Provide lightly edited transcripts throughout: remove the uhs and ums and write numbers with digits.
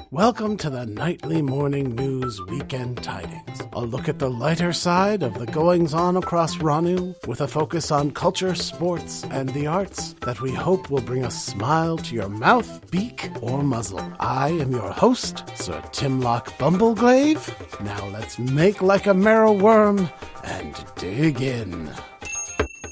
Welcome to the Nightly Morning News Weekend Tidings. A look at the lighter side of the goings-on across Ranu, with a focus on culture, sports, and the arts that we hope will bring a smile to your mouth, beak, or muzzle. I am your host, Sir Timlock Bumbleglave. Now let's make like a marrow worm and dig in.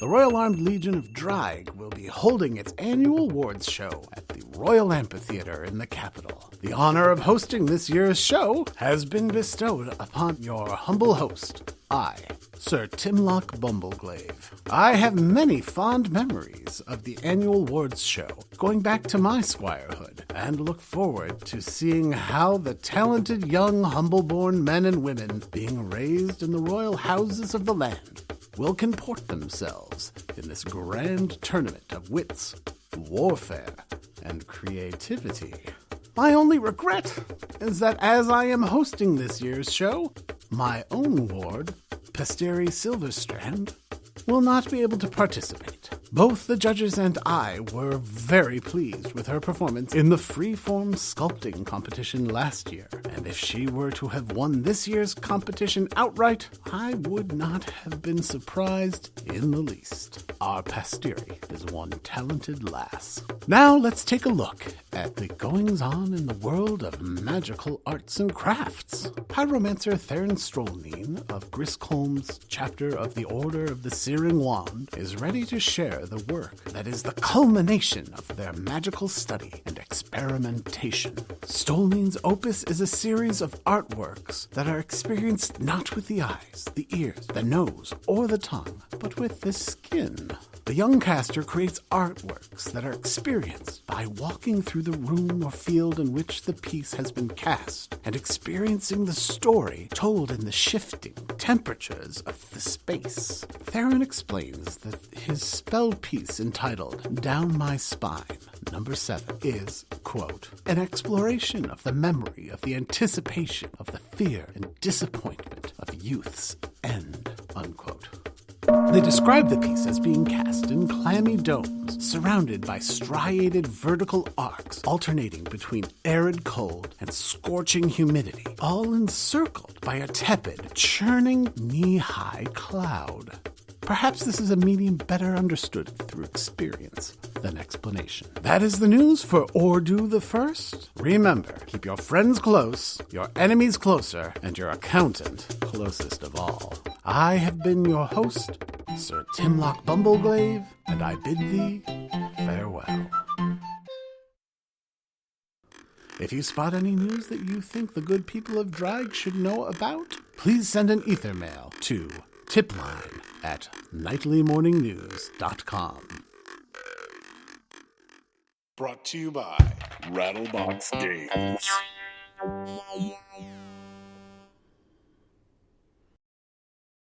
The Royal Armed Legion of Drag will be holding its annual awards show at the Royal Amphitheatre in the capital. The honor of hosting this year's show has been bestowed upon your humble host, I, Sir Timlock Bumbleglave. I have many fond memories of the annual awards show, going back to my squirehood, and look forward to seeing how the talented young humble-born men and women being raised in the royal houses of the land will comport themselves in this grand tournament of wits, warfare, and creativity. My only regret is that as I am hosting this year's show, my own ward, Pasteri Silverstrand, will not be able to participate. Both the judges and I were very pleased with her performance in the freeform sculpting competition last year, and if she were to have won this year's competition outright, I would not have been surprised in the least. Our Pasteri is one talented lass. Now let's take a look at the goings-on in the world of magical arts and crafts. Pyromancer Theron Strollneen of Griscolm's chapter of the Order of the Searing Wand is ready to share the work that is the culmination of their magical study and experimentation. Strollneen's opus is a series of artworks that are experienced not with the eyes, the ears, the nose, or the tongue, but with the skin. The young caster creates artworks that are experienced by walking through the room or field in which the piece has been cast and experiencing the story told in the shifting temperatures of the space. Theron explains that his spell piece entitled Down My Spine, number 7, is, quote, an exploration of the memory of the anticipation of the fear and disappointment of youth's end, unquote. They describe the piece as being cast in clammy domes, surrounded by striated vertical arcs, alternating between arid cold and scorching humidity, all encircled by a tepid, churning, knee-high cloud. Perhaps this is a medium better understood through experience than explanation. That is the news for Ordw the First. Remember, keep your friends close, your enemies closer, and your accountant closest of all. I have been your host, Sir Timlock Bumbleglave, and I bid thee farewell. If you spot any news that you think the good people of Drag should know about, please send an ether mail to tipline@nightlymorningnews.com. Brought to you by Rattlebox Games.